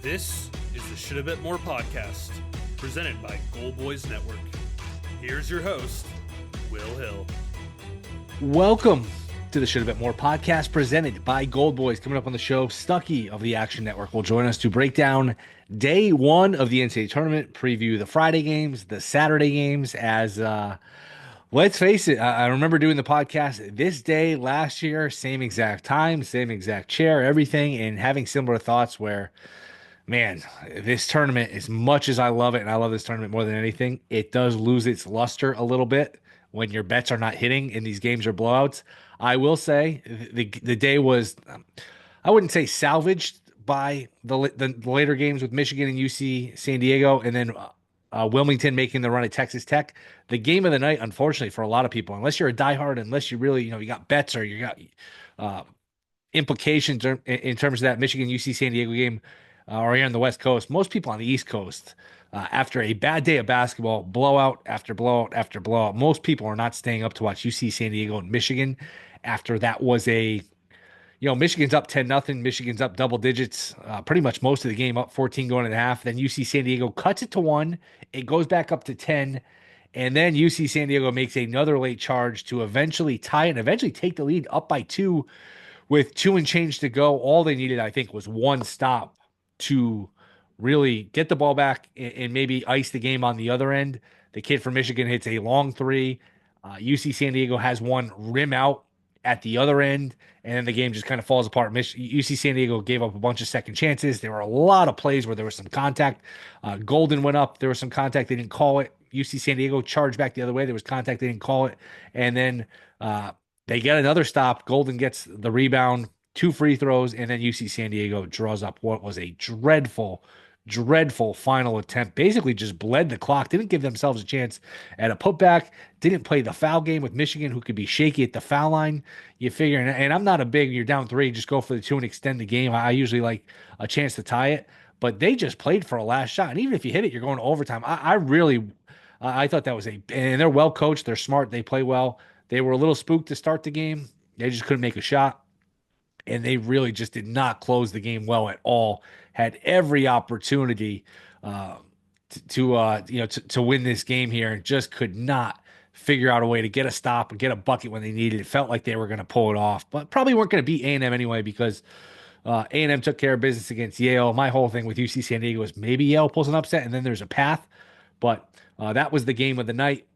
This is the Shoulda Bet More podcast, presented by Goal Boys Network. Here's your host, Will Hill. Welcome to the Shoulda Bet More podcast, presented by Gold Boys. Coming up on the show, Stuckey of the Action Network will join us to break down day one of the NCAA Tournament, preview the Friday games, the Saturday games, as let's face it, I remember doing the podcast this day last year, same exact time, same exact chair, everything, and having similar thoughts where, man, this tournament, as much as I love it, and I love this tournament more than anything, it does lose its luster a little bit when your bets are not hitting and these games are blowouts. I will say the day was, I wouldn't say salvaged by the later games with Michigan and UC San Diego, and then Wilmington making the run at Texas Tech. The game of the night, unfortunately, for a lot of people, unless you're a diehard, unless you really, you got bets or you got implications in terms of that Michigan UC San Diego game, or here on the West Coast, most people on the East Coast, after a bad day of basketball, blowout after blowout after blowout, most people are not staying up to watch UC San Diego and Michigan after that was Michigan's up 10-0. Michigan's up double digits, pretty much most of the game, up 14 going into half. Then UC San Diego cuts it to 1. It goes back up to 10. And then UC San Diego makes another late charge to eventually tie it and eventually take the lead up by 2 with 2 and change to go. All they needed, I think, was one stop to really get the ball back and maybe ice the game on the other end. The kid from Michigan hits a long 3. UC San Diego has one rim out at the other end, and then the game just kind of falls apart. UC San Diego gave up a bunch of second chances. There were a lot of plays where there was some contact. Golden went up. There was some contact. They didn't call it. UC San Diego charged back the other way. There was contact. They didn't call it. And then they get another stop. Golden gets the rebound, 2 free throws, and then UC San Diego draws up what was a dreadful final attempt. Basically just bled the clock. Didn't give themselves a chance at a putback. Didn't play the foul game with Michigan, who could be shaky at the foul line. You figure, and I'm not a big, you're down 3, just go for the 2 and extend the game. I usually like a chance to tie it, but they just played for a last shot. And even if you hit it, you're going to overtime. I thought that was and they're well coached. They're smart. They play well. They were a little spooked to start the game. They just couldn't make a shot. And they really just did not close the game well at all. Had every opportunity to win this game here, and just could not figure out a way to get a stop and get a bucket when they needed it. It felt like they were going to pull it off, but probably weren't going to beat A&M anyway because A&M took care of business against Yale. My whole thing with UC San Diego was maybe Yale pulls an upset and then there's a path, but that was the game of the night.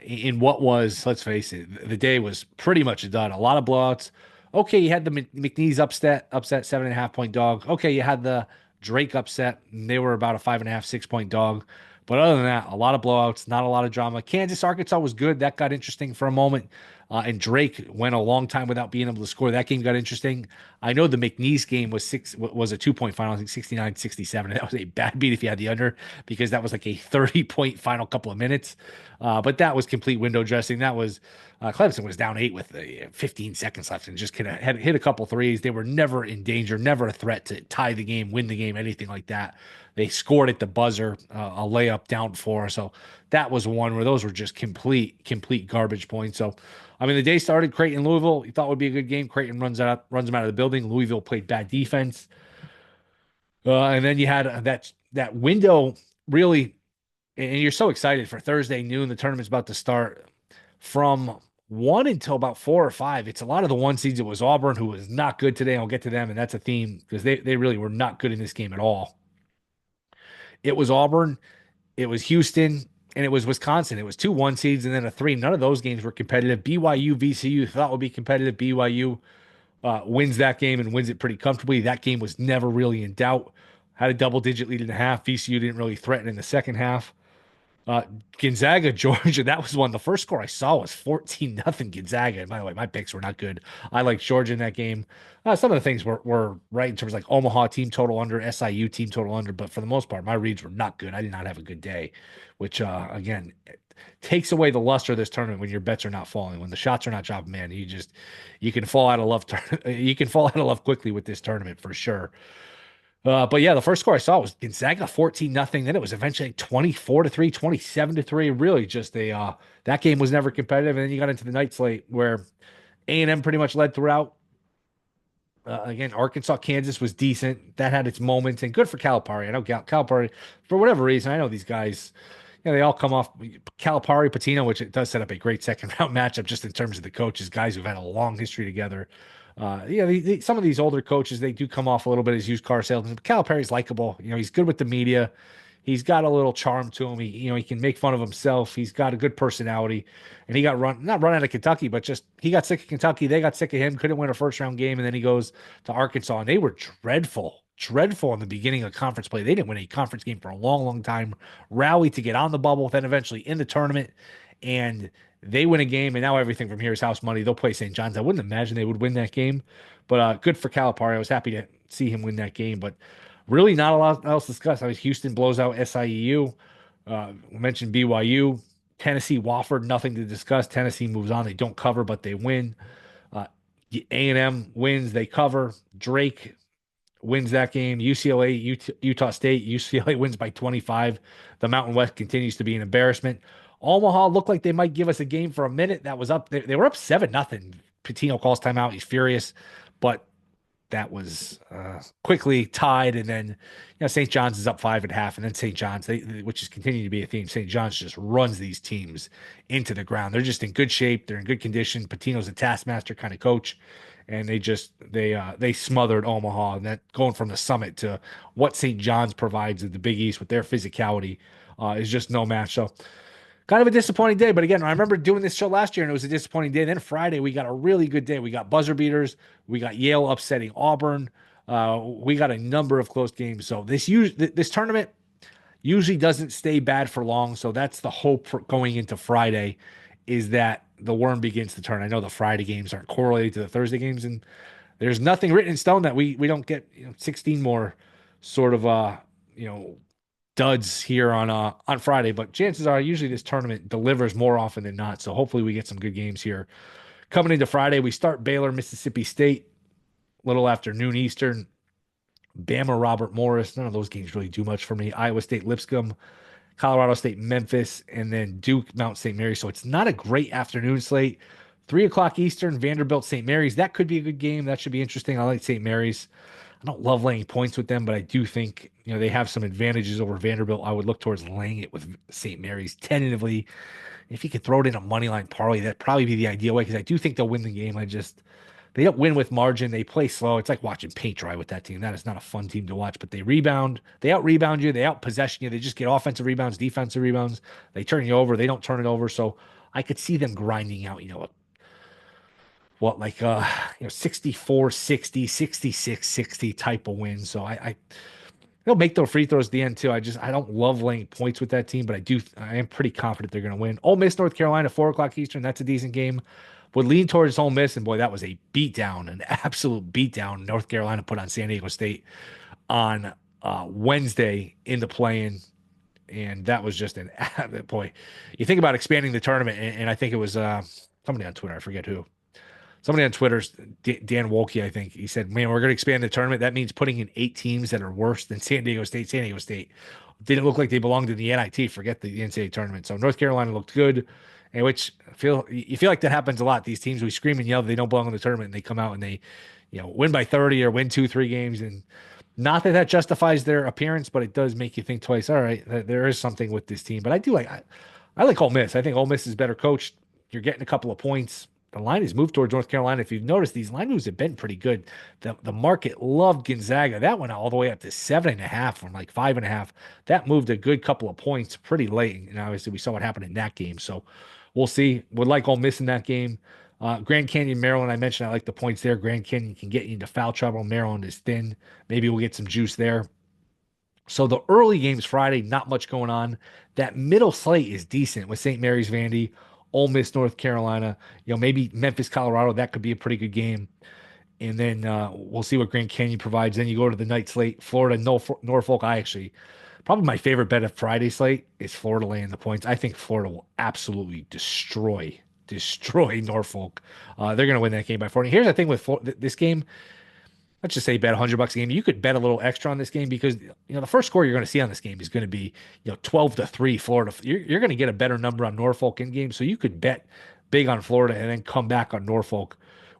In what was, let's face it, the day was pretty much done. A lot of blowouts. Okay, you had the McNeese upset 7.5 point dog. Okay, you had the Drake upset. And they were about a 5.5, 6 point dog. But other than that, a lot of blowouts, not a lot of drama. Kansas, Arkansas was good. That got interesting for a moment. And Drake went a long time without being able to score. That game got interesting. I know the McNeese game was a 2-point final, I think 69-67. And that was a bad beat if you had the under, because that was like a 30-point final couple of minutes. But that was complete window dressing. That was Clemson was down 8 with 15 seconds left and just kind of hit a couple threes. They were never in danger, never a threat to tie the game, win the game, anything like that. They scored at the buzzer, a layup down 4. So that was one where those were just complete garbage points. So, I mean, the day started Creighton, Louisville. You thought would be a good game. Creighton runs them out of the building. Louisville played bad defense. And then you had that window really, and you're so excited for Thursday noon. The tournament's about to start from 1 until about 4 or 5. It's a lot of the 1 seeds. It was Auburn, who was not good today. I'll get to them, and that's a theme because they really were not good in this game at all. It was Auburn, it was Houston, and it was Wisconsin. It was 2 1 seeds and then a 3. None of those games were competitive. BYU, VCU thought would be competitive. BYU wins that game and wins it pretty comfortably. That game was never really in doubt. Had a double-digit lead in the half. VCU didn't really threaten in the second half. Gonzaga, Georgia, that was one. The first score I saw was 14-0 Gonzaga. And by the way, my picks were not good. I like Georgia in that game. Some of the things were right in terms of like Omaha team total under, SIU team total under, but for the most part, my reads were not good. I did not have a good day, which again takes away the luster of this tournament when your bets are not falling, when the shots are not dropping. Man, you can fall out of love. You can fall out of love quickly with this tournament for sure. But yeah, the first score I saw was Gonzaga 14-0. Then it was eventually 24-3, 27-3. Really just that game was never competitive. And then you got into the night slate where A&M pretty much led throughout. Again, Arkansas, Kansas was decent. That had its moments, and good for Calipari. I know Calipari, for whatever reason, I know these guys, they all come off Calipari, Patino, which it does set up a great second round matchup just in terms of the coaches, guys who've had a long history together. Some of these older coaches, they do come off a little bit as used car salesmen. But Calipari's likable. He's good with the media. He's got a little charm to him. He can make fun of himself. He's got a good personality, and he got not run out of Kentucky, but just he got sick of Kentucky. They got sick of him. Couldn't win a first round game, and then he goes to Arkansas, and they were dreadful in the beginning of conference play. They didn't win a conference game for a long, long time. Rallied to get on the bubble, then eventually in the tournament, and they win a game, and now everything from here is house money. They'll play St. John's. I wouldn't imagine they would win that game, but good for Calipari. I was happy to see him win that game, but really not a lot else to discuss. Houston blows out SIU. We mentioned BYU. Tennessee, Wofford, nothing to discuss. Tennessee moves on. They don't cover, but they win. A&M wins. They cover. Drake wins that game. UCLA, Utah State. UCLA wins by 25. The Mountain West continues to be an embarrassment. Omaha looked like they might give us a game for a minute. That was up. They were up 7-0. Patino calls timeout. He's furious, but that was quickly tied, and then St. John's is up 5.5, and then St. John's, which is continuing to be a theme. St. John's just runs these teams into the ground. They're just in good shape. They're in good condition. Patino's a taskmaster kind of coach, and they smothered Omaha. And that going from the Summit to what St. John's provides at the Big East with their physicality is just no match. So kind of a disappointing day, but again, I remember doing this show last year and it was a disappointing day. Then Friday, we got a really good day. We got buzzer beaters. We got Yale upsetting Auburn. We got a number of close games. So this tournament usually doesn't stay bad for long. So that's the hope for going into Friday, is that the worm begins to turn. I know the Friday games aren't correlated to the Thursday games, and there's nothing written in stone that we don't get 16 more sort of duds here on Friday, but chances are usually this tournament delivers more often than not. So hopefully we get some good games here. Coming into Friday, we start Baylor, Mississippi State, little after noon Eastern. Bama, Robert Morris. None of those games really do much for me. Iowa State, Lipscomb, Colorado State, Memphis, and then Duke, Mount St. Mary's. So it's not a great afternoon slate. 3:00 Eastern, Vanderbilt, St. Mary's. That could be a good game. That should be interesting. I like St. Mary's. I don't love laying points with them, but I do think they have some advantages over Vanderbilt. I would look towards laying it with St. Mary's tentatively. If you could throw it in a money line parlay, that'd probably be the ideal way, because I do think they'll win the game. They don't win with margin. They play slow. It's like watching paint dry with that team. That is not a fun team to watch, but they rebound. They out-rebound you. They out-possession you. They just get offensive rebounds, defensive rebounds. They turn you over. They don't turn it over. So I could see them grinding out, 64-60, 66-60 type of win. So they'll make those free throws at the end too. I don't love laying points with that team, but I am pretty confident they're going to win. Ole Miss, North Carolina, 4:00 Eastern. That's a decent game. Would lean towards Ole Miss, and boy, that was a beatdown, an absolute beatdown. North Carolina put on San Diego State on Wednesday in the play-in, and that was just boy. You think about expanding the tournament, and I think it was somebody on Twitter, I forget who. Somebody on Twitter, Dan Wolke, I think, he said, man, we're going to expand the tournament. That means putting in 8 teams that are worse than San Diego State. San Diego State didn't look like they belonged in the NIT. Forget the NCAA tournament. So North Carolina looked good, and which you feel like that happens a lot. These teams, we scream and yell they don't belong in the tournament, and they come out and they win by 30 or win 2-3 games. And not that justifies their appearance, but it does make you think twice. All right, there is something with this team. But I like Ole Miss. I think Ole Miss is better coached. You're getting a couple of points. The line has moved towards North Carolina. If you've noticed, these line moves have been pretty good. The market loved Gonzaga. That went all the way up to 7.5 from 5.5. That moved a good couple of points pretty late. And obviously we saw what happened in that game. So we'll see. Would like Ole Miss in that game. Grand Canyon, Maryland, I mentioned I like the points there. Grand Canyon can get you into foul trouble. Maryland is thin. Maybe we'll get some juice there. So the early games Friday, not much going on. That middle slate is decent with St. Mary's, Vandy, Ole Miss, North Carolina, maybe Memphis, Colorado. That could be a pretty good game. And then we'll see what Grand Canyon provides. Then you go to the night slate, Florida, Norfolk. Probably my favorite bet of Friday slate is Florida laying the points. I think Florida will absolutely destroy Norfolk. They're going to win that game by 40. Here's the thing with this game. Let's just say bet $100 a game. You could bet a little extra on this game because the first score you're going to see on this game is going to be 12-3 Florida. You're going to get a better number on Norfolk in game, so you could bet big on Florida and then come back on Norfolk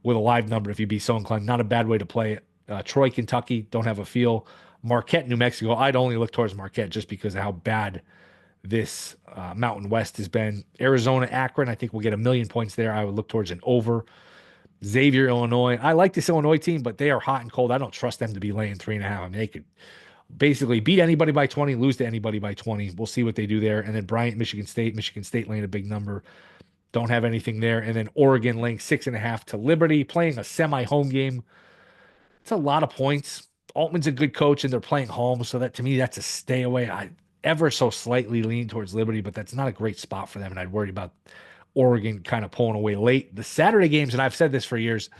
with a live number if you'd be so inclined. Not a bad way to play it. Troy, Kentucky, don't have a feel. Marquette, New Mexico. I'd only look towards Marquette just because of how bad this Mountain West has been. Arizona, Akron, I think we'll get 1,000,000 points there. I would look towards an over. Xavier, Illinois. I like this Illinois team, but they are hot and cold. I don't trust them to be laying 3.5. I mean, they could basically beat anybody by 20, lose to anybody by 20. We'll see what they do there. And then Bryant, Michigan State laying a big number. Don't have anything there. And then Oregon laying 6.5 to Liberty, playing a semi-home game. It's a lot of points. Altman's a good coach, and they're playing home, so that to me, that's a stay away. I ever so slightly lean towards Liberty, but that's not a great spot for them, and I'd worry about Oregon kind of pulling away late. The Saturday games, and I've said this for years,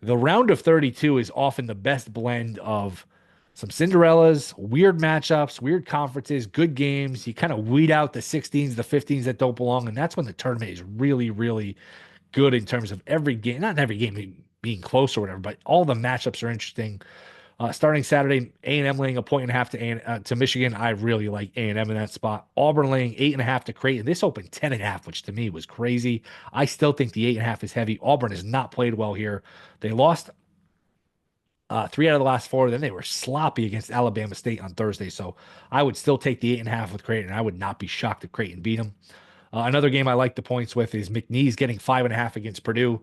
the round of 32 is often the best blend of some Cinderellas, weird matchups, weird conferences, good games. You kind of weed out the 16s, the 15s that don't belong, and that's when the tournament is really, really good in terms of every game. Not every game being close or whatever, but all the matchups are interesting. Starting Saturday, A&M laying 1.5 to Michigan. I really like A&M in that spot. Auburn laying 8.5 to Creighton. This opened 10.5, which to me was crazy. I still think the 8.5 is heavy. Auburn has not played well here. They lost 3 out of the last 4. Then they were sloppy against Alabama State on Thursday. So I would still take the 8.5 with Creighton. I would not be shocked if Creighton beat them. Another game I like the points with is McNeese getting 5.5 against Purdue.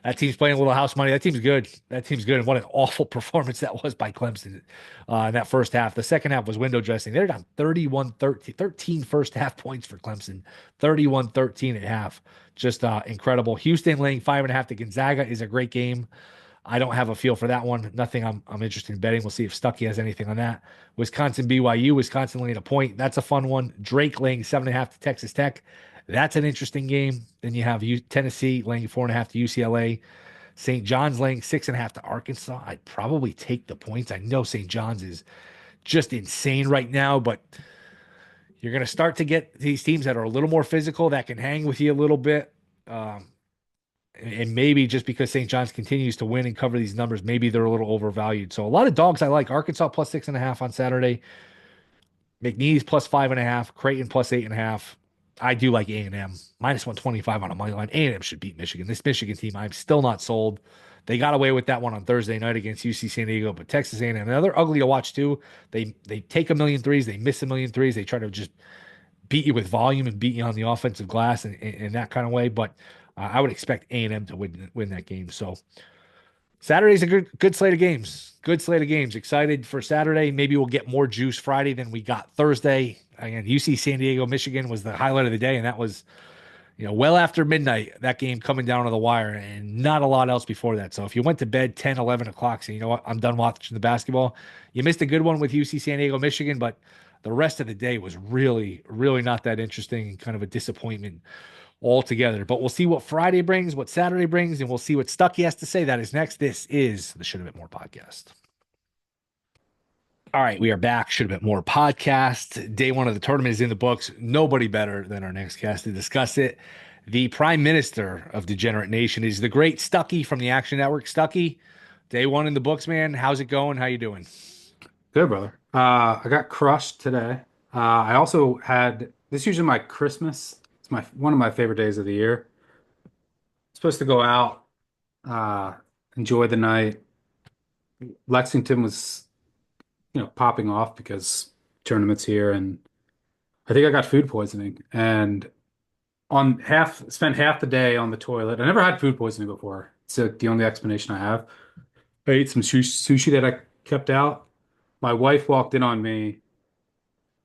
That team's playing a little house money. That team's good. That team's good. And what an awful performance that was by Clemson in that first half. The second half was window dressing. They're down 31-13, 13 first half points for Clemson, 31-13 at half. Just incredible. Houston laying 5.5 to Gonzaga is a great game. I don't have a feel for that one. Nothing I'm interested in betting. We'll see if Stuckey has anything on that. Wisconsin, BYU. Wisconsin laying a point. That's a fun one. Drake laying 7.5 to Texas Tech. That's an interesting game. Then you have Tennessee laying 4.5 to UCLA. St. John's laying 6.5 to Arkansas. I'd probably take the points. I know St. John's is just insane right now, but you're going to start to get these teams that are a little more physical that can hang with you a little bit. And maybe just because St. John's continues to win and cover these numbers, maybe they're a little overvalued. So a lot of dogs I like. Arkansas plus 6.5 on Saturday. McNeese plus 5.5. Creighton plus 8.5. I do like A&M. Minus 125 on a money line. A&M should beat Michigan. This Michigan team, I'm still not sold. They got away with that one on Thursday night against UC San Diego, but Texas A&M, and they're ugly to watch too. They take 1,000,000 threes. They miss 1,000,000 threes. They try to just beat you with volume and beat you on the offensive glass in that kind of way. But I would expect A&M to win that game. So Saturday's a good slate of games. Good slate of games. Excited for Saturday. Maybe we'll get more juice Friday than we got Thursday. Again, UC San Diego, Michigan was the highlight of the day, and that was, well after midnight, that game coming down to the wire, and not a lot else before that. So if you went to bed 10, 11 o'clock, saying, you know what, I'm done watching the basketball, you missed a good one with UC San Diego, Michigan, but the rest of the day was really, really not that interesting and kind of a disappointment altogether. But we'll see what Friday brings, what Saturday brings, and we'll see what Stuckey has to say. That is next. This is the Shoulda Bet More podcast. All right, we are back. Shoulda Bet More podcast. Day 1 of the tournament is in the books. Nobody better than our next guest to discuss it. The Prime Minister of Degenerate Nation is the great Stuckey from the Action Network. Stuckey, day 1 in the books, man. How's it going? How you doing? Good, brother. I got crushed today. I also had this is usually my Christmas. It's one of my favorite days of the year. Supposed to go out, uh, enjoy the night. Lexington was, popping off because tournaments here, and I think I got food poisoning. And spent half the day on the toilet. I never had food poisoning before. It's the only explanation I have. I ate some sushi that I kept out. My wife walked in on me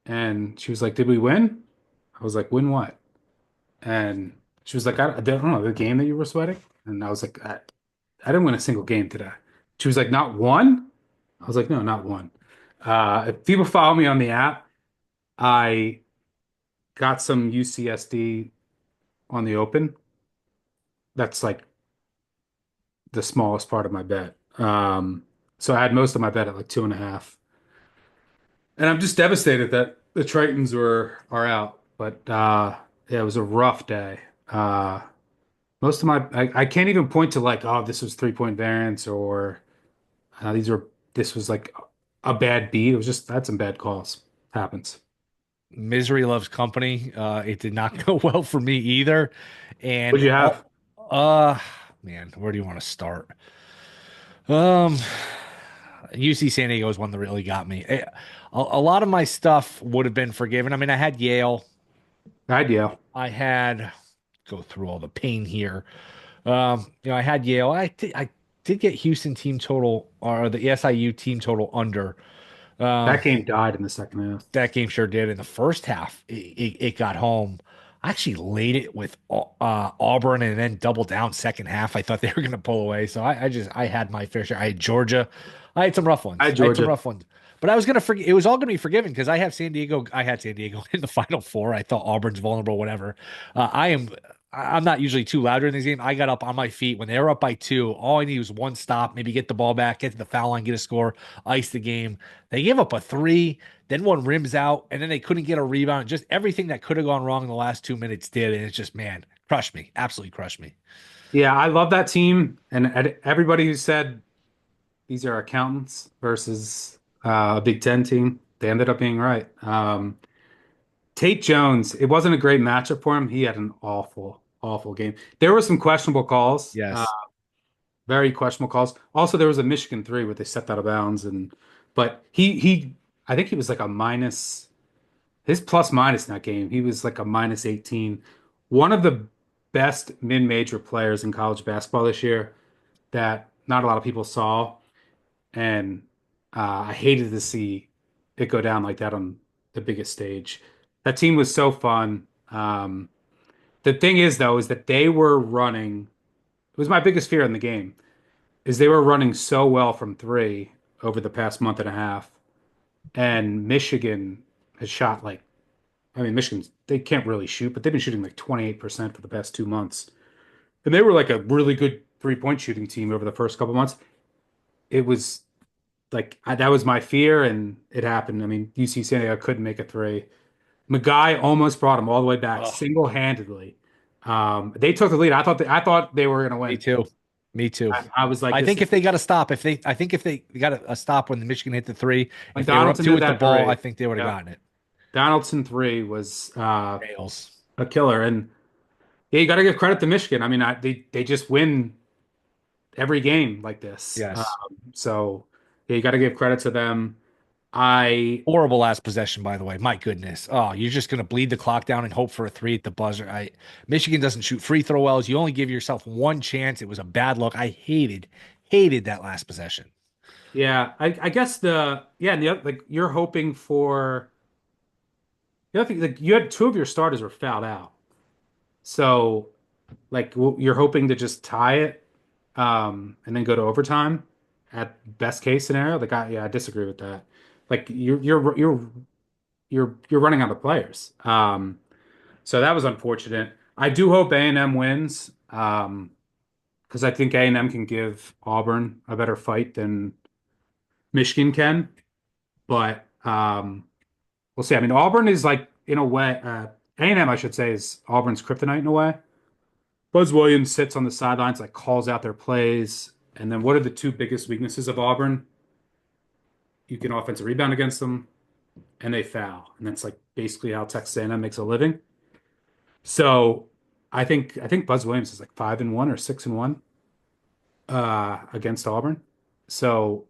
and she was like, "Did we win?" I was like, "Win what?" And she was like, I don't know, the game that you were sweating." And I was like, I didn't win a single game today." She was like, "Not one?" I was like, "No, not one." If people follow me on the app, I got some UCSD on the open. That's like the smallest part of my bet. So I had most of my bet at like 2.5. And I'm just devastated that the Tritons are out. But yeah, it was a rough day. Most of I can't even point to like, oh, this was 3-point variance, or this was like a bad beat. It was just had some bad calls. Happens. Misery loves company. It did not go well for me either. And What'd you have? man, where do you want to start? Um, UC San Diego is one that really got me. A lot of my stuff would have been forgiven. I mean, I had Yale. Idea. I had go through all the pain here. I had Yale. I did get Houston team total or the SIU team total under. Um, That game died in the second half. that game sure did. In the first half, it got home. I actually laid it with Auburn and then double down second half. I thought they were going to pull away. So I had my fair share. I had Georgia. I had some rough I ones. had I had some Georgia. rough ones. But I was going to forget. It was all going to be forgiven because I have San Diego. I had San Diego in the Final Four. I thought Auburn's vulnerable, whatever. I'm not usually too loud during this game. I got up on my feet when they were up by two. All I need was one stop, maybe get the ball back, get to the foul line, get a score, ice the game. They gave up a three, then one rims out, and then they couldn't get a rebound. Just everything that could have gone wrong in the last 2 minutes did, and it's just man, crushed me, absolutely crushed me. Yeah, I love that team. And everybody who said these are accountants versus a Big Ten team, they ended up being right. Tate Jones, it wasn't a great matchup for him. He had an awful, awful game. There were some questionable calls, Yes. very questionable calls. Also, there was a Michigan three where they stepped out of bounds, but I think he was like a minus. His plus minus in that game, he was like a minus 18. One of the best mid-major players in college basketball this year that not a lot of people saw, and I hated to see it go down like that on the biggest stage. That team was so fun. The thing is, though, is that they were running. It was my biggest fear in the game, is they were running so well from three over the past month and a half, and Michigan has shot like, I mean, Michigan, they can't really shoot, but they've been shooting like 28% for the past 2 months. And they were like a really good three-point shooting team over the first couple months. It was like that was my fear, and it happened. I mean, UC San Diego couldn't make a three. McGuy almost brought him all the way back Oh, single-handedly. They took the lead. I thought they were going to me win. too. Me too. I was like, I this think is if they got a stop, I think if they got a stop when the Michigan hit the three, when if they were up Donaldson two did with the that ball, I three. think they would have Yeah, gotten it. Donaldson three was Nails. a killer, and yeah, you got to give credit to Michigan. I mean, they just win every game like this. Yes. So yeah, you got to give credit to them. I Horrible last possession, by the way. My goodness. Oh, you're just gonna bleed the clock down and hope for a three at the buzzer. Michigan doesn't shoot free throw wells. You only give yourself one chance. It was a bad look. Hated that last possession. yeah, I guess and the other, like you're hoping for the other thing, like you had two of your starters were fouled out, so like you're hoping to just tie it, and then go to overtime at best case scenario. Like I disagree with that. Like you're running out of players. So that was unfortunate. I do hope A&M wins, because I think A&M can give Auburn a better fight than Michigan can. But we'll see. I mean, Auburn is like in a way, A&M, I should say, is Auburn's kryptonite in a way. Buzz Williams sits on the sidelines, like calls out their plays. And then what are the two biggest weaknesses of Auburn? You can offensive rebound against them, and they foul, and that's like basically how Texas A&M makes a living. So I think Buzz Williams is like 5-1 or 6-1 against Auburn. So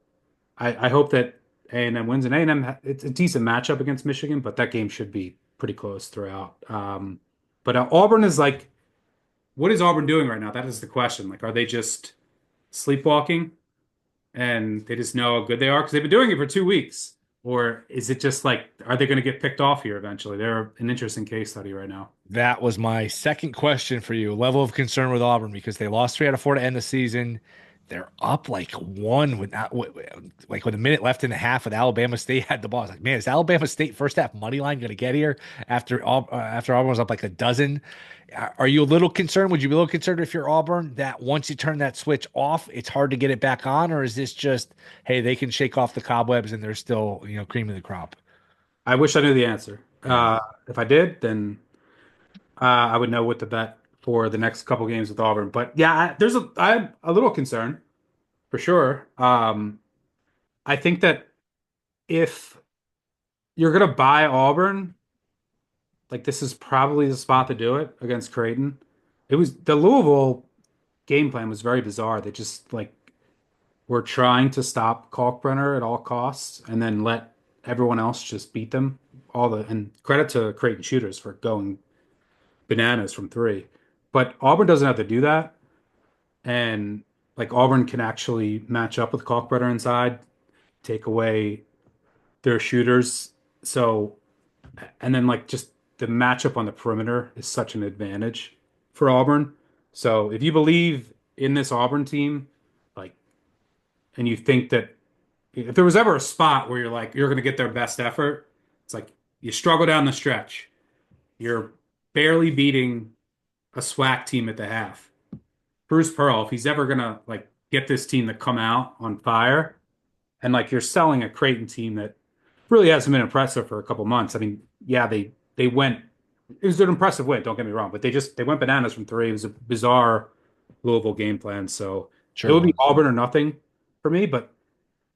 I hope that A&M wins, and A&M it's a decent matchup against Michigan, but that game should be pretty close throughout. But Auburn is like, what is Auburn doing right now? That is the question. Like, are they just sleepwalking and they just know how good they are because they've been doing it for 2 weeks? Or is it just like, are they going to get picked off here eventually? They're an interesting case study right now. That was my second question for you. Level of concern with Auburn because they lost 3 out of 4 to end the season. They're up like one with not like with a minute left in the half with Alabama State had the ball. I was like, man, is Alabama State first half money line going to get here after Auburn was up like a dozen? Are you a little concerned? Would you be a little concerned if you're Auburn that once you turn that switch off, it's hard to get it back on, or is this just hey they can shake off the cobwebs and they're still cream of the crop? I wish I knew the answer. Yeah. If I did, then I would know what to bet for the next couple games with Auburn. But yeah, I'm a little concerned for sure. I think that if you're gonna buy Auburn, like this is probably the spot to do it against Creighton. It was the Louisville game plan was very bizarre. They just like were trying to stop Kalkbrenner at all costs and then let everyone else just beat them. And credit to Creighton shooters for going bananas from three. But Auburn doesn't have to do that. And like Auburn can actually match up with Kalkbrenner inside, take away their shooters. So, and then like just the matchup on the perimeter is such an advantage for Auburn. So if you believe in this Auburn team, like, and you think that if there was ever a spot where you're like, you're going to get their best effort, it's like you struggle down the stretch. You're barely beating a SWAC team at the half. Bruce Pearl, if he's ever going to like get this team to come out on fire, and like you're selling a Creighton team that really hasn't been impressive for a couple months. I mean, yeah, they went. It was an impressive win. Don't get me wrong, but they went bananas from three. It was a bizarre Louisville game plan. So it Sure would be was. Auburn or nothing for me. But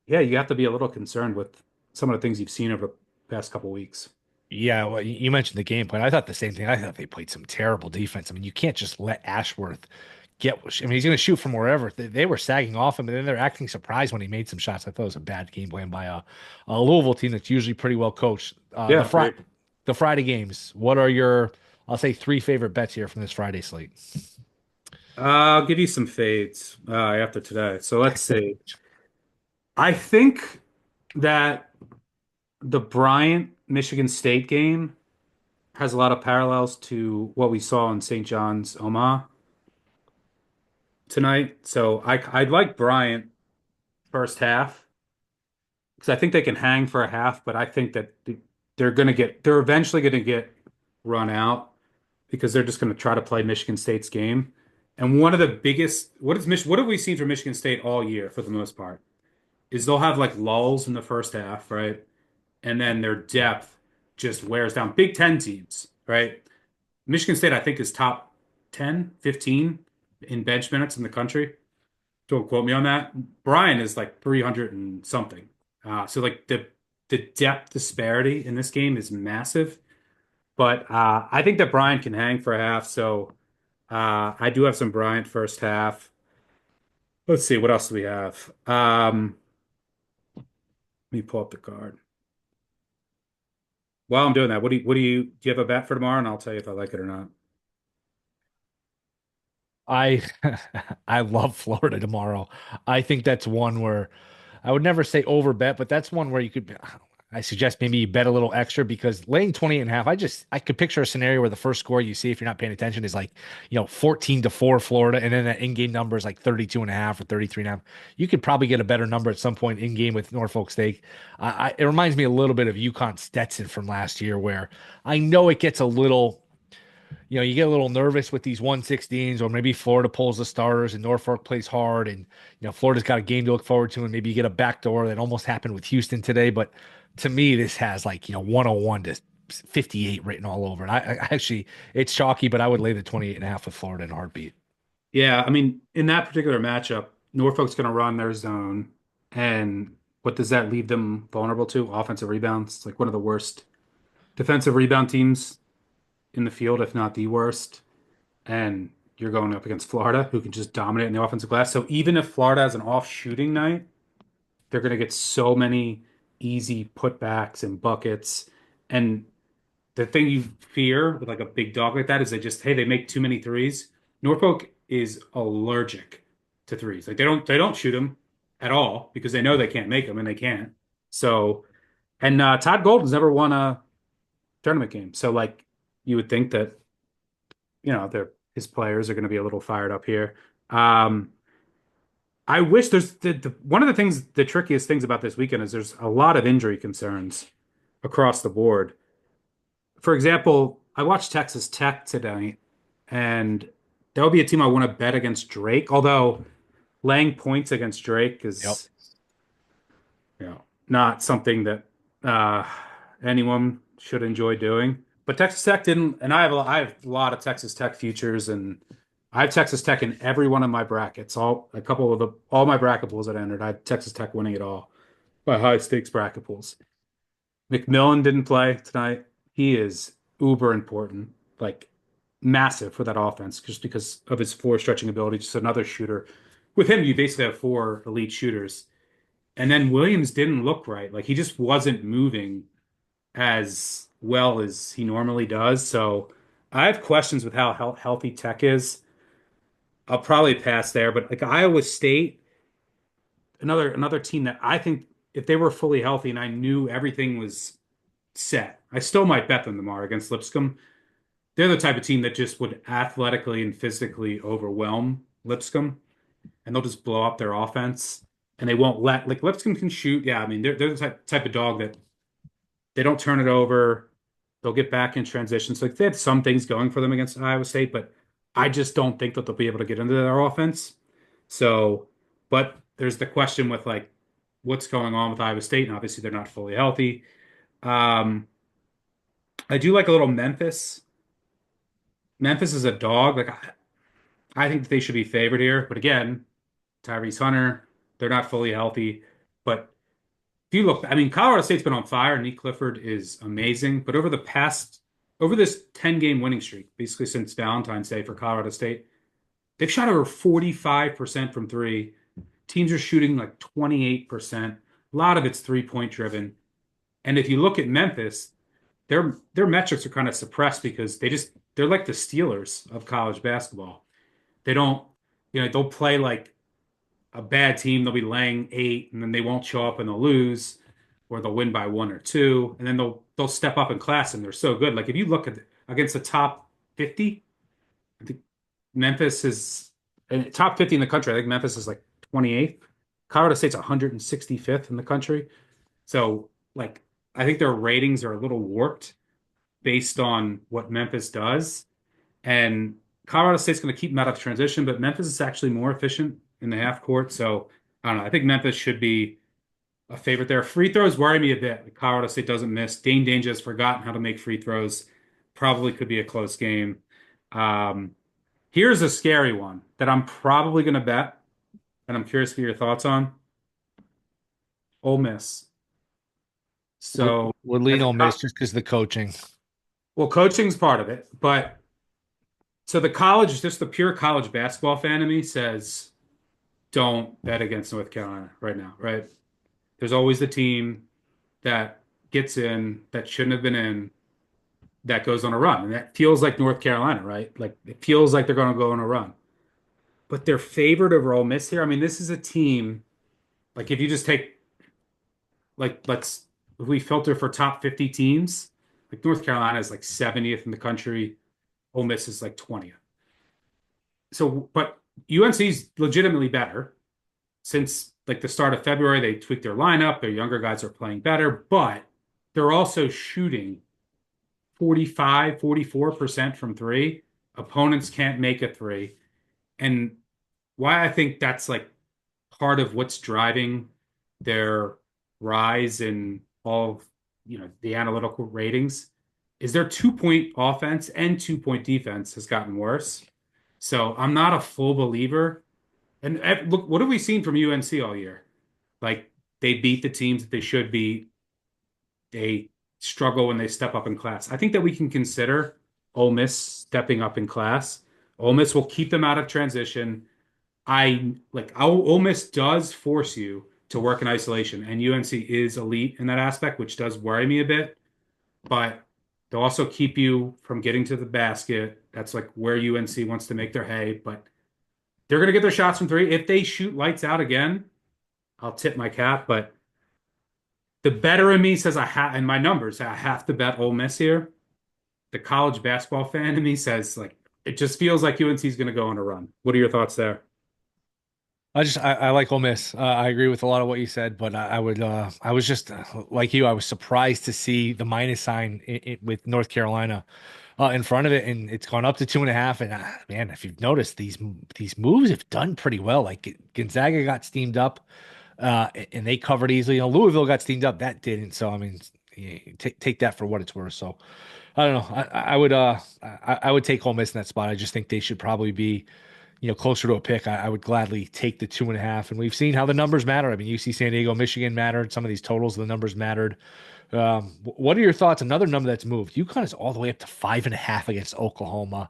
yeah, you have to be a little concerned with some of the things you've seen over the past couple weeks. Yeah, well, you mentioned the game plan. I thought the same thing. I thought they played some terrible defense. I mean, you can't just let Ashworth get. I mean, he's going to shoot from wherever. They were sagging off him, and then they're acting surprised when he made some shots. I thought it was a bad game plan by a Louisville team that's usually pretty well coached. Yeah, great. The Friday games. What are your, I'll say, three favorite bets here from this Friday slate? I'll give you some fades after today. So let's see. I think that the Bryant Michigan State game has a lot of parallels to what we saw in St. John's Omaha tonight. So I'd like Bryant first half because I think they can hang for a half, but I think that they're eventually gonna get run out because they're just gonna try to play Michigan State's game. And one of the biggest what have we seen from Michigan State all year for the most part is they'll have like lulls in the first half, right? And then their depth just wears down. Big Ten teams, right? Michigan State, I think, is top 10, 15 in bench minutes in the country. Don't quote me on that. Brian is like 300 and something. So like the depth disparity in this game is massive. But I think that Brian can hang for a half. So I do have some Bryant first half. Let's see, what else do we have? Let me pull up the card. While I'm doing that, do you have a bet for tomorrow? And I'll tell you if I like it or not. I I love Florida tomorrow. I think that's one where I would never say over bet, but that's one where you could. I suggest maybe you bet a little extra because laying 28.5, I could picture a scenario where the first score you see if you're not paying attention is like, 14-4 Florida, and then that in-game number is like 32.5 or 33.5. You could probably get a better number at some point in game with Norfolk State. It reminds me a little bit of UConn Stetson from last year, where I know it gets a little you get a little nervous with these 116s, or maybe Florida pulls the starters and Norfolk plays hard, and Florida's got a game to look forward to, and maybe you get a backdoor that almost happened with Houston today. But to me, this has 101 to 58 written all over. And I actually, it's chalky, but I would lay the 28.5 with Florida in a heartbeat. Yeah, I mean, in that particular matchup, Norfolk's going to run their zone. And what does that leave them vulnerable to? Offensive rebounds. Like one of the worst defensive rebound teams in the field, if not the worst. And you're going up against Florida, who can just dominate in the offensive glass. So even if Florida has an off shooting night, they're going to get so many easy putbacks and buckets. And the thing you fear with like a big dog like that is they make too many threes. Norfolk is allergic to threes. Like they don't shoot them at all because they know they can't make them and they can't. So, and Todd Golden's never won a tournament game. So like you would think that his players are going to be a little fired up here. I wish one of the trickiest things about this weekend is there's a lot of injury concerns across the board. For example, I watched Texas Tech today, and that would be a team I want to bet against Drake. Although laying points against Drake Yep. is, not something that anyone should enjoy doing. But Texas Tech didn't, and I have a lot of Texas Tech futures, and I have Texas Tech in every one of my brackets. All my bracket pools that I entered, I had Texas Tech winning it all. My high stakes bracket pools. McMillan didn't play tonight. He is uber important. Like massive for that offense just because of his floor stretching ability. Just another shooter. With him, you basically have four elite shooters. And then Williams didn't look right. Like he just wasn't moving as well as he normally does. So I have questions with how healthy Tech is. I'll probably pass there, but like Iowa State, another team that I think if they were fully healthy and I knew everything was set, I still might bet them tomorrow against Lipscomb. They're the type of team that just would athletically and physically overwhelm Lipscomb, and they'll just blow up their offense. And they won't let like Lipscomb can shoot. Yeah, I mean they're the type of dog that they don't turn it over. They'll get back in transition. So like, they had some things going for them against Iowa State, but I just don't think that they'll be able to get into their offense. So, but there's the question with like what's going on with Iowa State, and obviously they're not fully healthy. Um, I do like a little Memphis. Memphis is a dog. Like I think that they should be favored here, but again, Tyrese Hunter, they're not fully healthy. But if you look, I mean, Colorado State's been on fire. Nick Clifford is amazing, but over this 10-game winning streak, basically since Valentine's Day for Colorado State, they've shot over 45% from three. Teams are shooting like 28%. A lot of it's three-point driven. And if you look at Memphis, their metrics are kind of suppressed because they're like the Steelers of college basketball. They don't, they'll play like a bad team. They'll be laying 8, and then they won't show up and they'll lose, or they'll win by 1 or 2, and then they'll step up in class and they're so good. Like if you look at against the top 50, I think Memphis is and top 50 in the country. I think Memphis is like 28th. Colorado State's 165th in the country. So like I think their ratings are a little warped based on what Memphis does. And Colorado State's going to keep them out of transition, but Memphis is actually more efficient in the half court. So I don't know. I think Memphis should be a favorite there. Free throws worry me a bit. Colorado State doesn't miss. Dane Danger has forgotten how to make free throws. Probably could be a close game. Um, Here's a scary one that I'm probably going to bet, and I'm curious for your thoughts on. Ole Miss. Would, So, would as lean a on miss just because the coaching. well, coaching's part of it, but so the college, just the pure college basketball fan in me says, don't bet against North Carolina right now, right? There's always the team that gets in that shouldn't have been in that goes on a run. And that feels like North Carolina, right? Like it feels like they're going to go on a run. But they're favored over Ole Miss here. I mean, this is a team, like if you just take, like, if we filter for top 50 teams, like North Carolina is like 70th in the country. Ole Miss is like 20th. So, but UNC's legitimately better. Since like the start of February, they tweaked their lineup. Their younger guys are playing better, but they're also shooting 45, 44% from three. Opponents can't make a three. And why I think that's like part of what's driving their rise in all of, the analytical ratings is their 2-point offense and 2-point defense has gotten worse. So I'm not a full believer. And look, what have we seen from UNC all year? Like they beat the teams that they should beat. They struggle when they step up in class. I think that we can consider Ole Miss stepping up in class. Ole Miss will keep them out of transition. Ole Miss does force you to work in isolation, and UNC is elite in that aspect, which does worry me a bit. But they'll also keep you from getting to the basket. That's like where UNC wants to make their hay. But they're going to get their shots from three. If they shoot lights out again, I'll tip my cap. But the better in me says and my numbers, I have to bet Ole Miss here. The college basketball fan in me says like it just feels like UNC is going to go on a run. What are your thoughts there? I like Ole Miss. I agree with a lot of what you said, but I was just like you. I was surprised to see the minus sign with North Carolina in front of it, and it's gone up to 2.5. And man, if you've noticed, these moves have done pretty well. Like Gonzaga got steamed up, and they covered easily. Louisville got steamed up, that didn't. So I mean, take that for what it's worth. So I don't know. I would take Ole Miss in that spot. I just think they should probably be closer to a pick, I would gladly take the 2.5. And we've seen how the numbers matter. I mean, UC San Diego, Michigan mattered. Some of these totals, the numbers mattered. What are your thoughts? Another number that's moved. UConn is all the way up to 5.5 against Oklahoma.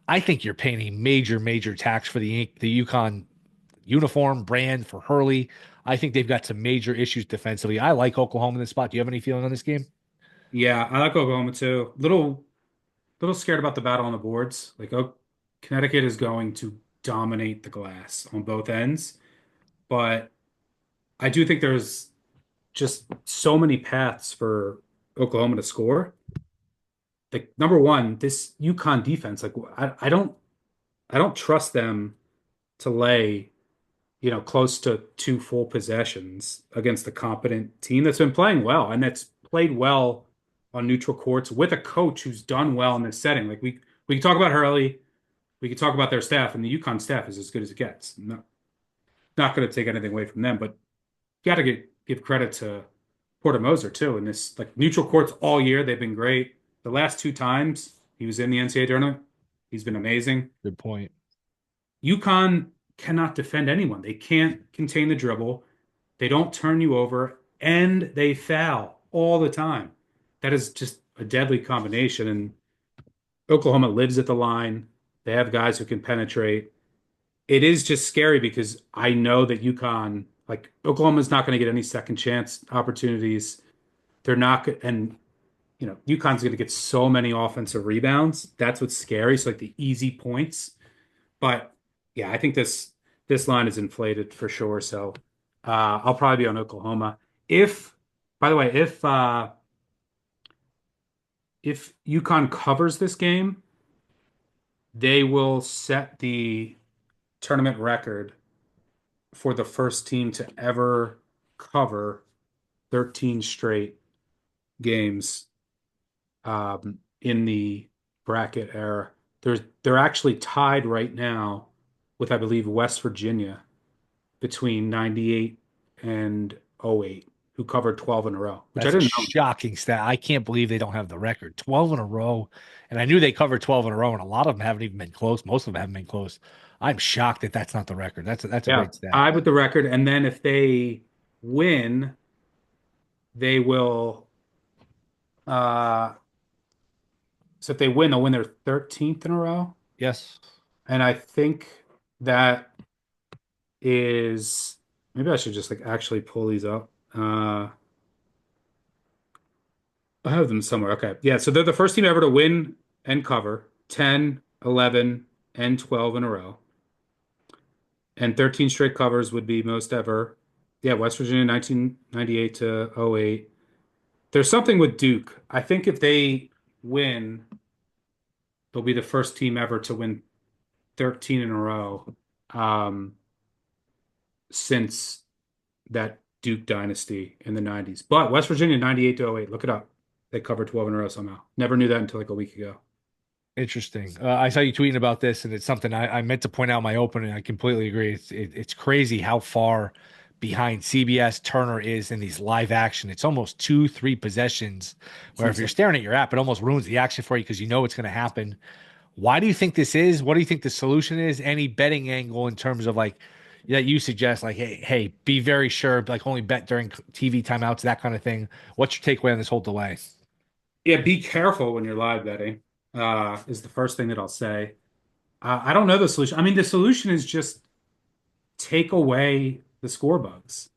I think you're paying a major, major tax for the UConn uniform brand for Hurley. I think they've got some major issues defensively. I like Oklahoma in this spot. Do you have any feeling on this game? Yeah, I like Oklahoma too. Little scared about the battle on the boards. Like, oh, Connecticut is going to dominate the glass on both ends, but I do think there's just so many paths for Oklahoma to score. Like number one, this UConn defense, like I don't trust them to lay, close to two full possessions against a competent team that's been playing well and that's played well on neutral courts with a coach who's done well in this setting. Like we can talk about Hurley, we can talk about their staff, and the UConn staff is as good as it gets. Not going to take anything away from them, but you got to give credit to Porter Moser too. In this like neutral courts all year, they've been great. The last two times he was in the NCAA tournament, he's been amazing. Good point. UConn cannot defend anyone. They can't contain the dribble. They don't turn you over, and they foul all the time. That is just a deadly combination. And Oklahoma lives at the line. They have guys who can penetrate. It is just scary because I know that UConn, like Oklahoma's not going to get any second chance opportunities. They're not, and UConn's going to get so many offensive rebounds. That's what's scary. So like the easy points. But yeah, I think this line is inflated for sure. So I'll probably be on Oklahoma. By the way, if UConn covers this game, they will set the tournament record for the first team to ever cover 13 straight games in the bracket era. They're actually tied right now with, I believe, West Virginia between 98 and '08, who covered 12 in a row, which I That's a didn't know. shocking stat. I can't believe they don't have the record. 12 in a row. And I knew they covered 12 in a row, and a lot of them haven't even been close. Most of them haven't been close. I'm shocked that that's not the record. That's a Yeah, great stat. tied with the record. And then if they win, they will. Uh, so if they win, they'll win their 13th in a row. Yes. And I think that is maybe I should just like actually pull these up. I have them somewhere. Okay. Yeah. So they're the first team ever to win and cover 10, 11, and 12 in a row. And 13 straight covers would be most ever. Yeah. West Virginia, 1998 to '08. There's something with Duke. I think if they win, they'll be the first team ever to win 13 in a row since that Duke dynasty in the 90s. But West Virginia, 98 to '08. Look it up. They covered 12 in a row somehow. Never knew that until like a week ago. Interesting. I saw you tweeting about this, and it's something I meant to point out in my opening. I completely agree. It's crazy how far behind CBS Turner is in these live action. It's almost 2-3 possessions where if you're staring at your app, it almost ruins the action for you because you know it's going to happen. Why do you think this is? What do you think the solution is? Any betting angle in terms of like that you suggest, like, hey, be very sure, like only bet during TV timeouts, that kind of thing. What's your takeaway on this whole delay? Yeah, be careful when you're live betting, is the first thing that I'll say. I don't know the solution. I mean, the solution is just take away the score bugs.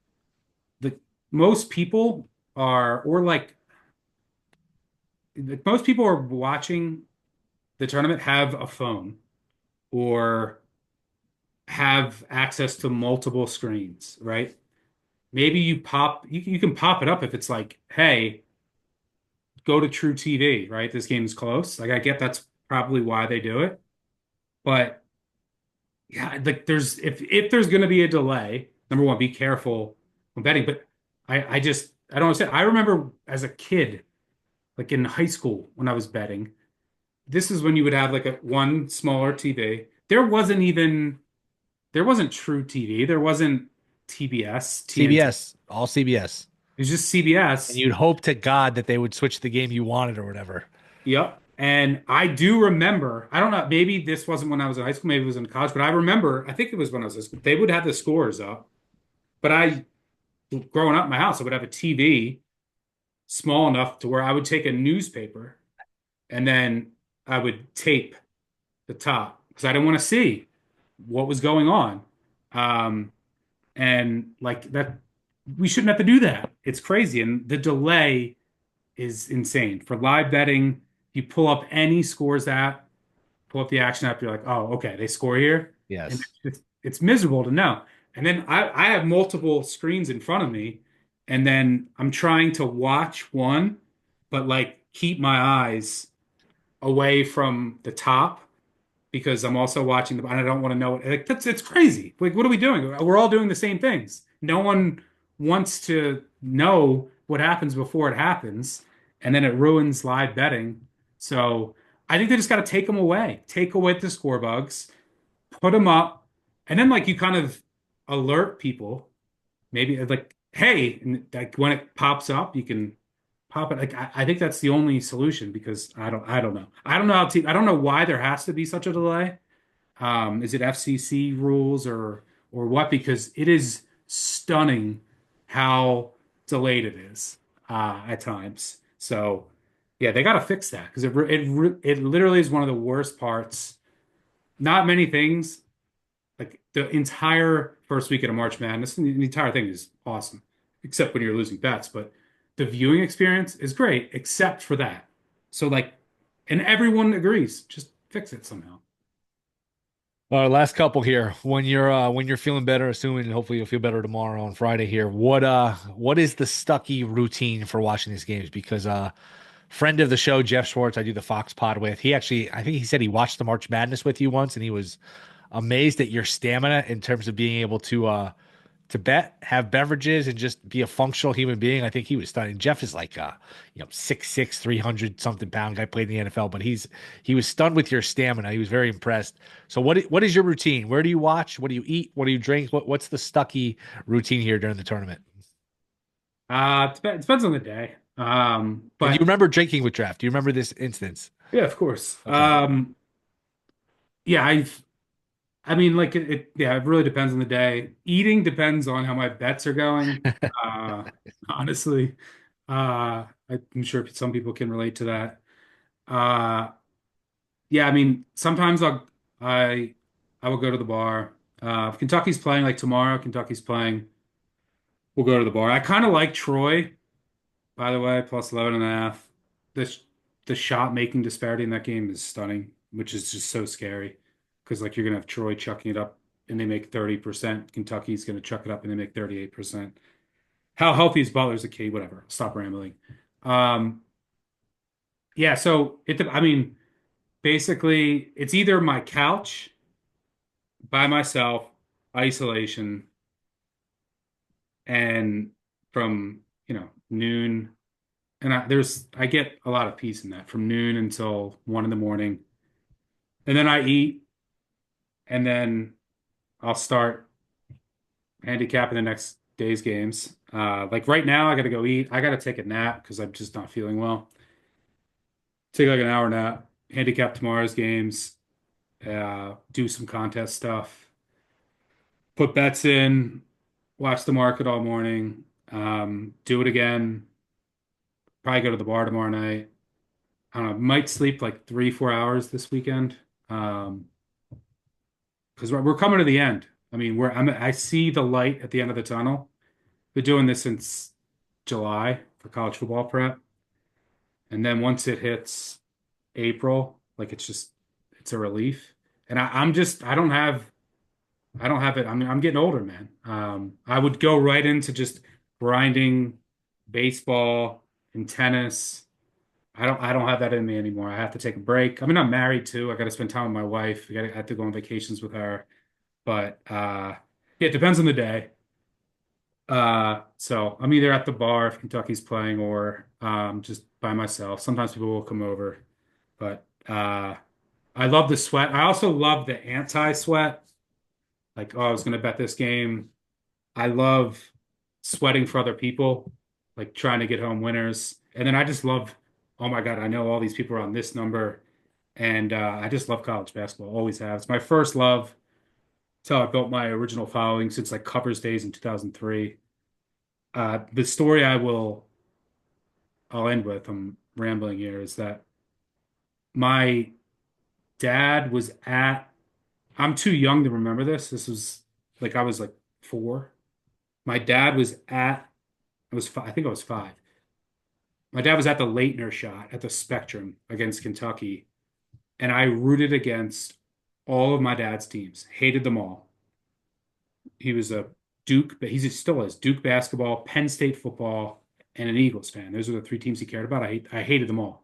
The most people are, or like most people are watching the tournament have a phone or have access to multiple screens, right? Maybe you can pop it up if it's like, hey, go to True TV, right? This game's close. Like I get that's probably why they do it. But yeah, like if there's gonna be a delay, number one, be careful when betting. But I don't understand. I remember as a kid, like in high school when I was betting, this is when you would have like a one smaller TV. There wasn't True TV. There wasn't TBS, TNT. CBS, all CBS. It was just And CBS. you'd hope to God that they would switch the game you wanted or whatever. Yep. And I do remember, I don't know, maybe this wasn't when I was in high school, maybe it was in college, but I remember, I think it was when I was in school, they would have the scores up. But growing up in my house, I would have a TV small enough to where I would take a newspaper and then I would tape the top because I didn't want to see what was going on. Um, and like that, we shouldn't have to do that. It's crazy. And the delay is insane. For live betting, you pull up any scores app, pull up the action app, you're like, oh, okay, they score here. And Yes. it's miserable to know. And then I have multiple screens in front of me, and then I'm trying to watch one, but like keep my eyes away from the top because I'm also watching the, and I don't want to know it. Like it's crazy. Like, what are we doing? We're all doing the same things. No one wants to know what happens before it happens, and then it ruins live betting. So I think they just got to take them away. Take away the score bugs, put them up, and then like you kind of alert people. Maybe like, hey, and like when it pops up, you can pop it. Like I think that's the only solution because I don't know. I don't know why there has to be such a delay. Is it FCC rules or what? Because it is stunning how delayed it is at times. So yeah, they got to fix that because it literally is one of the worst parts. Not many things like the entire first weekend of March Madness, and the entire thing is awesome, except when you're losing bets. But the viewing experience is great, except for that. So like, and everyone agrees, just fix it somehow. Last couple here. When you're feeling better, assuming hopefully you'll feel better tomorrow on Friday here. What is the Stuckey routine for watching these games? Because friend of the show, Jeff Schwartz, I do the Fox Pod with. He actually, I think he said he watched the March Madness with you once, and he was amazed at your stamina in terms of being able to bet, have beverages, and just be a functional human being. I think he was stunning. Jeff is like 6'6", 300-something-pound guy, played in the NFL, but he was stunned with your stamina. He was very impressed. So what is your routine? Where do you watch? What do you eat? What do you drink? What's the Stuckey routine here during the tournament? It depends on the day. And you But remember drinking with draft? Do you remember this instance? yeah, of course. Okay. Yeah, I mean, like yeah, it really depends on the day. Eating depends on how my bets are going. Honestly, I'm sure some people can relate to that. Uh, yeah, I mean, sometimes I I will go to the bar. If Kentucky's playing, like tomorrow, Kentucky's playing, we'll go to the bar. I kind of like Troy, by the way, plus 11 and a half. The the shot making disparity in that game is stunning, which is just so scary because like you're gonna have Troy chucking it up and they make 30%. Kentucky's gonna chuck it up and they make 38%. How healthy is Butler's a key? Whatever. Stop rambling. Um, yeah, so I mean, basically it's either my couch by myself, isolation, and from, noon. And I get a lot of peace in that from noon until 1 in the morning. And then I eat, and then I'll start handicapping the next day's games. Like right now, I got to go eat. I got to take a nap because I'm just not feeling well. Take like an hour nap, handicap tomorrow's games, do some contest stuff, put bets in, watch the market all morning, do it again, probably go to the bar tomorrow night. I don't know, might sleep like 3, 4 hours this weekend. Because we're coming to the end. I mean, I see the light at the end of the tunnel. Been doing this since July for college football prep. And then once it hits April, like it's a relief. And I don't have it. I mean, I'm getting older, man. I would go right into just grinding baseball and tennis. I don't have that in me anymore. I have to take a break. I mean, I'm married too. I got to spend time with my wife. I have to go on vacations with her. But yeah, it depends on the day. So I'm either at the bar if Kentucky's playing or just by myself. Sometimes people will come over. But I love the sweat. I also love the anti-sweat. Like, oh, I was gonna bet this game. I love sweating for other people, like trying to get home winners. And then I just love oh my God, I know all these people are on this number. And I just love college basketball, always have. It's my first love. It's how I built my original following since like Covers days in 2003. The story I'll end with, I'm rambling here, is that my dad was at, I'm too young to remember this. This was like I was like 4. My dad was at, I was five, I think I was 5. My dad was at the Leitner shot at the Spectrum against Kentucky, and I rooted against all of my dad's teams, hated them all. He was a Duke, but he still is Duke basketball, Penn State football, and an Eagles fan. Those are the 3 teams he cared about. I hated them all,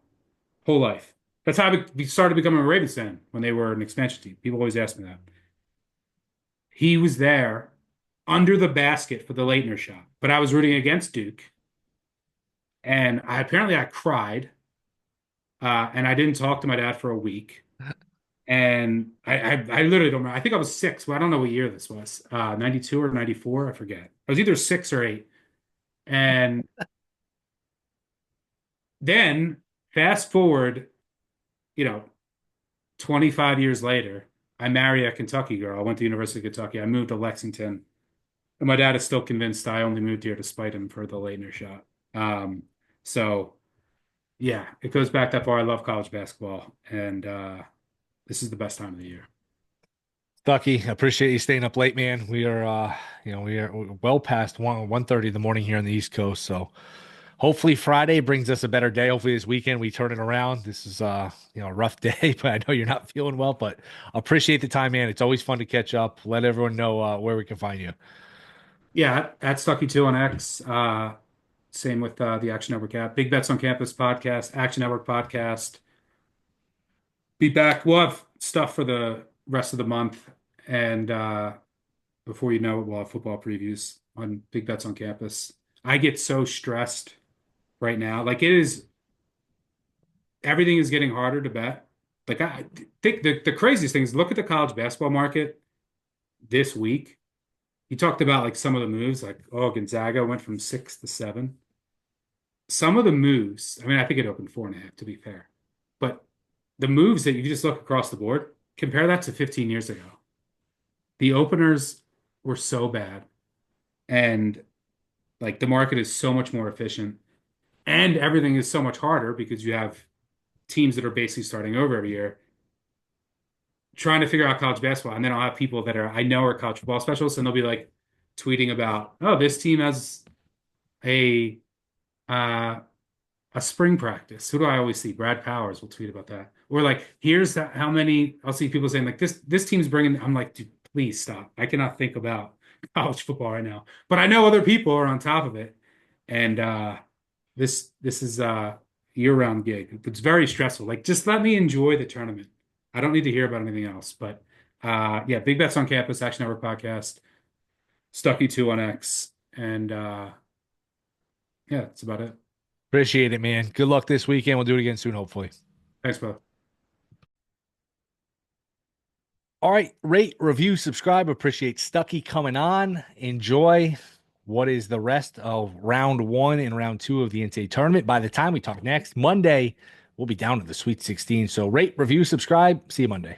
whole life. That's how I started becoming a Ravens fan when they were an expansion team. People always ask me that. He was there under the basket for the Leitner shot, but I was rooting against Duke, and I cried, and I didn't talk to my dad for a week. And I literally don't remember. I think I was 6. Well, I don't know what year this was. 92 or 94, I forget. I was either 6 or 8. And then fast forward, you know, 25 years later, I marry a Kentucky girl. I went to the University of Kentucky. I moved to Lexington. And my dad is still convinced I only moved here to spite him for the Leitner shot. So yeah, it goes back that far. I love college basketball. And this is the best time of the year. Stuckey, I appreciate you staying up late, man. We are, we are well past 1:30 in the morning here on the East Coast. So hopefully Friday brings us a better day. Hopefully this weekend we turn it around. This is, a rough day, but I know you're not feeling well, but appreciate the time, man. It's always fun to catch up. Let everyone know where we can find you. Yeah, at Stuckey2 on X. Same with the Action Network app. Big Bets on Campus podcast, Action Network podcast. Be back. We'll have stuff for the rest of the month. And before you know it, we'll have football previews on Big Bets on Campus. I get so stressed right now. Like everything is getting harder to bet. Like I think the craziest thing is look at the college basketball market this week. You talked about like some of the moves, like, oh, Gonzaga went from 6 to 7. Some of the moves, I mean, I think it opened 4.5 to be fair. But the moves that you just look across the board, compare that to 15 years ago. The openers were so bad. And like the market is so much more efficient. And everything is so much harder because you have teams that are basically starting over every year, trying to figure out college basketball. And then I'll have people that I know are college football specialists, and they'll be like tweeting about, oh, this team has a uh, a spring practice. Who do I always see? Brad Powers will tweet about that. Or like, here's how many. I'll see people saying like this team's bringing. I'm like, dude, please stop. I cannot think about college football right now. But I know other people are on top of it, and this is a year-round gig. It's very stressful. Like, just let me enjoy the tournament. I don't need to hear about anything else. But yeah, Big Bets on Campus, Action Network podcast, Stuckey2 on X, and yeah, that's about it. Appreciate it, man. Good luck this weekend. We'll do it again soon, hopefully. Thanks, bro. All right, rate, review, subscribe. Appreciate Stuckey coming on. Enjoy what is the rest of round 1 and round 2 of the NCAA tournament. By the time we talk next Monday, we'll be down to the Sweet 16. So rate, review, subscribe. See you Monday.